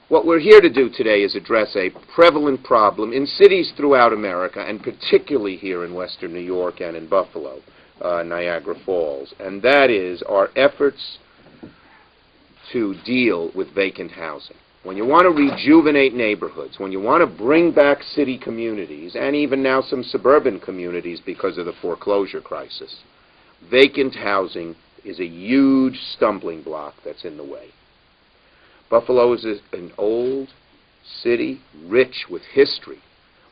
What we're here to do today is address a prevalent problem in cities throughout America, and particularly here in Western New York and in Buffalo, Niagara Falls, and that is our efforts to deal with vacant housing. When you want to rejuvenate neighborhoods, when you want to bring back city communities, and even now some suburban communities because of the foreclosure crisis, vacant housing is a huge stumbling block that's in the way. Buffalo is an old city, rich with history,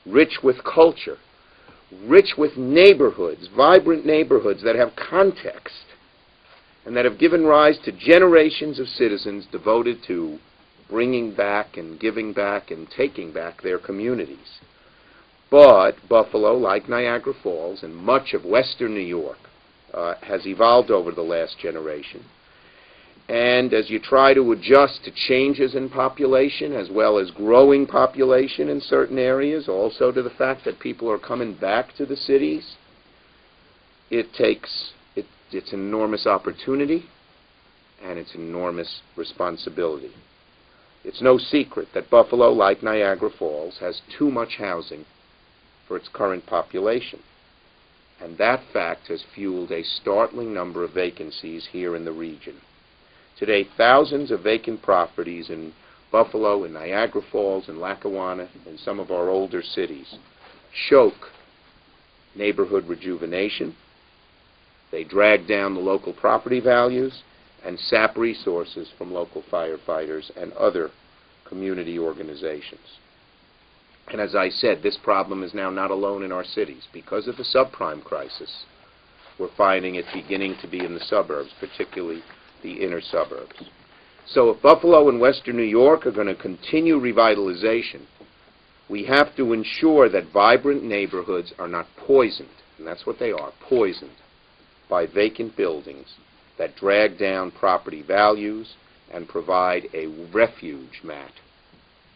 rich with culture, rich with neighborhoods, vibrant neighborhoods that have context, and that have given rise to generations of citizens devoted to bringing back and giving back and taking back their communities. But Buffalo, like Niagara Falls and much of Western New York, has evolved over the last generation. And as you try to adjust to changes in population, as well as growing population in certain areas, also to the fact that people are coming back to the cities, it's an enormous opportunity and it's enormous responsibility. It's no secret that Buffalo, like Niagara Falls, has too much housing for its current population. And that fact has fueled a startling number of vacancies here in the region. Today, thousands of vacant properties in Buffalo, in Niagara Falls, in Lackawanna, and some of our older cities choke neighborhood rejuvenation. They drag down the local property values and sap resources from local firefighters and other community organizations. And as I said, this problem is now not alone in our cities. Because of the subprime crisis, we're finding it beginning to be in the suburbs, particularly the inner suburbs. So if Buffalo and Western New York are going to continue revitalization, we have to ensure that vibrant neighborhoods are not poisoned, and that's what they are, poisoned by vacant buildings that drag down property values and provide a refuge mat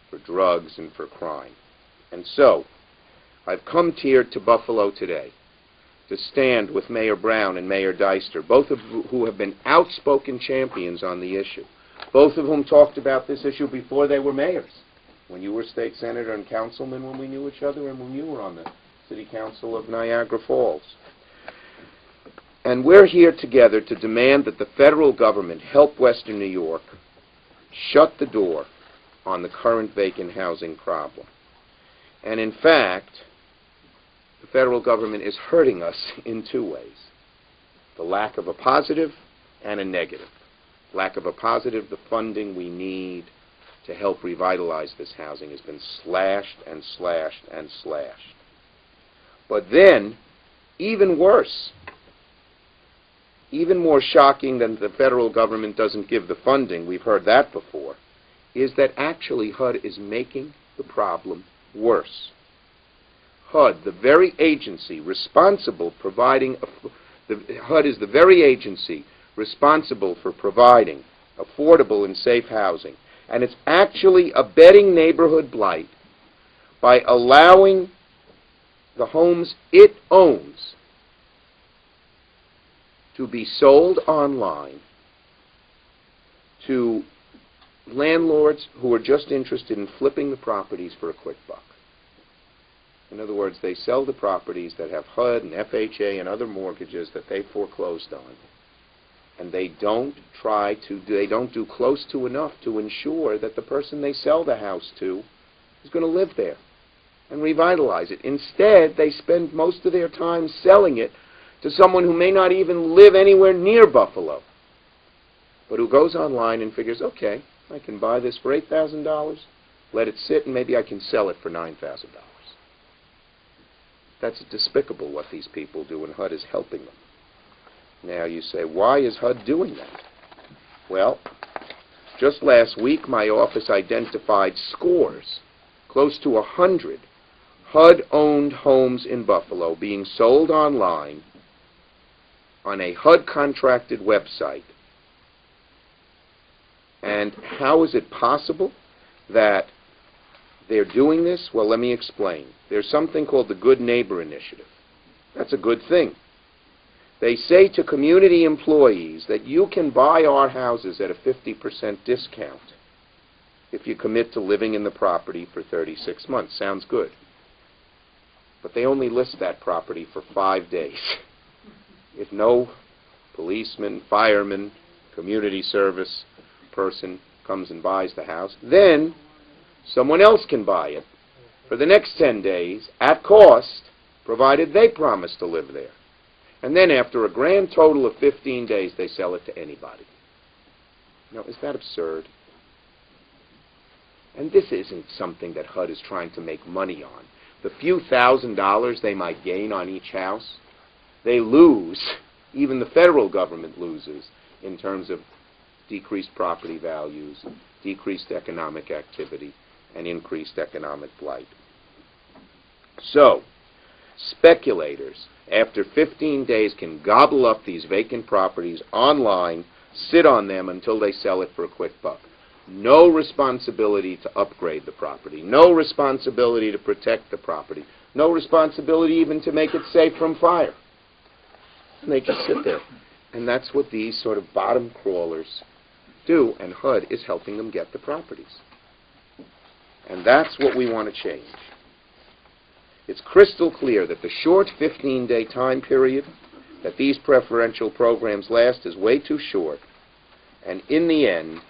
for drugs and for crime. And so, I've come here to Buffalo today to stand with Mayor Brown and Mayor Deister, both of who have been outspoken champions on the issue, both of whom talked about this issue before they were mayors, when you were state senator and councilman, when we knew each other, and when you were on the city council of Niagara Falls. And we're here together to demand that the federal government help Western New York shut the door on the current vacant housing problem. And in fact, the federal government is hurting us in two ways. The lack of a positive and a negative. Lack of a positive, the funding we need to help revitalize this housing has been slashed and slashed and slashed. But then, even worse, even more shocking than the federal government doesn't give the funding, we've heard that before, is that actually HUD is making the problem worse. HUD, the very agency responsible HUD is the very agency responsible for providing affordable and safe housing, and it's actually abetting neighborhood blight by allowing the homes it owns to be sold online to landlords who are just interested in flipping the properties for a quick buck. In other words, they sell the properties that have HUD and FHA and other mortgages that they foreclosed on, and they don't do close to enough to ensure that the person they sell the house to is going to live there and revitalize it. Instead, they spend most of their time selling it to someone who may not even live anywhere near Buffalo, but who goes online and figures, okay, I can buy this for $8,000, let it sit, and maybe I can sell it for $9,000. That's despicable what these people do, and HUD is helping them. Now you say, why is HUD doing that? Well, just last week my office identified scores, close to 100 HUD-owned homes in Buffalo being sold online on a HUD-contracted website. And how is it possible that they're doing this? Well, let me explain. There's something called the Good Neighbor Initiative. That's a good thing. They say to community employees that you can buy our houses at a 50% discount if you commit to living in the property for 36 months. Sounds good. But they only list that property for 5 days. If no policeman, fireman, community service person comes and buys the house, then someone else can buy it for the next 10 days at cost, provided they promise to live there. And then after a grand total of 15 days, they sell it to anybody. Now, is that absurd? And this isn't something that HUD is trying to make money on. The few $1,000s they might gain on each house, they lose, even the federal government loses, in terms of decreased property values, decreased economic activity, and increased economic blight. So, speculators, after 15 days, can gobble up these vacant properties online, sit on them until they sell it for a quick buck. No responsibility to upgrade the property, no responsibility to protect the property, no responsibility even to make it safe from fire. And they just sit there. And that's what these sort of bottom crawlers do, and HUD is helping them get the properties. And that's what we want to change. It's crystal clear that the short 15-day time period that these preferential programs last is way too short, and in the end,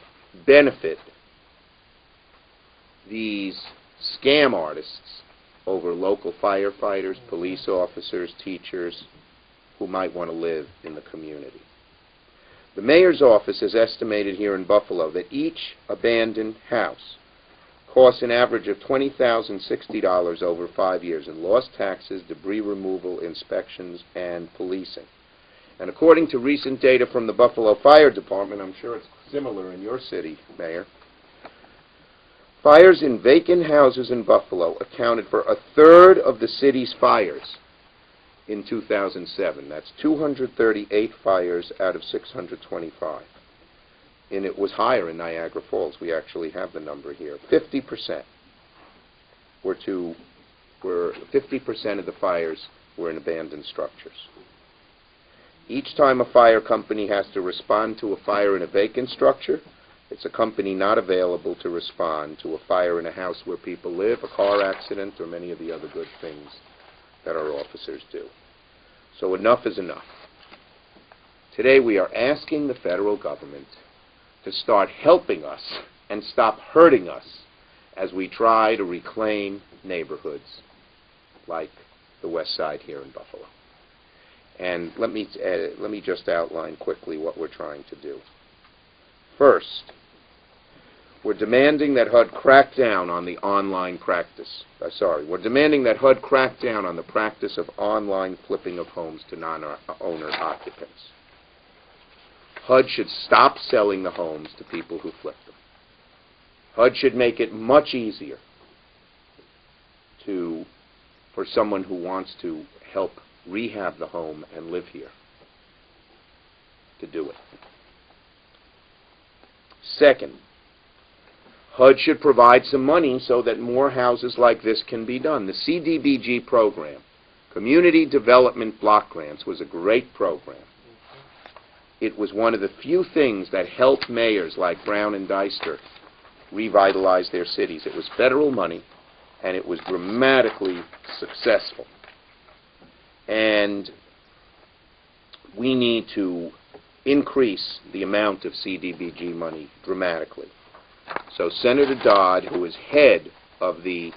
benefit these scam artists over local firefighters, police officers, teachers who might want to live in the community. The mayor's office has estimated here in Buffalo that each abandoned house costs an average of $20,060 over 5 years in lost taxes, debris removal, inspections, and policing. And according to recent data from the Buffalo Fire Department, I'm sure it's similar in your city, Mayor, fires in vacant houses in Buffalo accounted for a third of the city's fires in 2007. That's 238 fires out of 625. And it was higher in Niagara Falls. We actually have the number here. 50% were 50% of the fires were in abandoned structures. Each time a fire company has to respond to a fire in a vacant structure, it's a company not available to respond to a fire in a house where people live, a car accident, or many of the other good things that our officers do. So enough is enough. Today we are asking the federal government to start helping us and stop hurting us as we try to reclaim neighborhoods like the West Side here in Buffalo. And let me just outline quickly what we're trying to do. First, we're demanding that HUD crack down on the online practice. We're demanding that HUD crack down on the practice of online flipping of homes to non-owner occupants. HUD should stop selling the homes to people who flip them. HUD should make it much easier for someone who wants to help rehab the home and live here to do it. Second, HUD should provide some money so that more houses like this can be done. The CDBG program, Community Development Block Grants, was a great program. It was one of the few things that helped mayors like Brown and Deister revitalize their cities. It was federal money, and it was dramatically successful. And we need to increase the amount of CDBG money dramatically. So Senator Dodd, who is head of the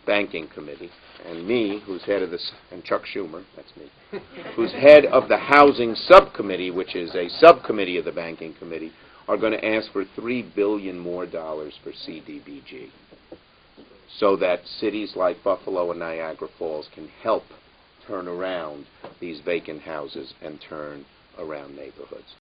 Banking Committee, and me, who's head of this, and Chuck Schumer, that's me, who's head of the Housing Subcommittee, which is a subcommittee of the Banking Committee, are going to ask for $3 billion more for CDBG so that cities like Buffalo and Niagara Falls can help turn around these vacant houses and turn around neighborhoods.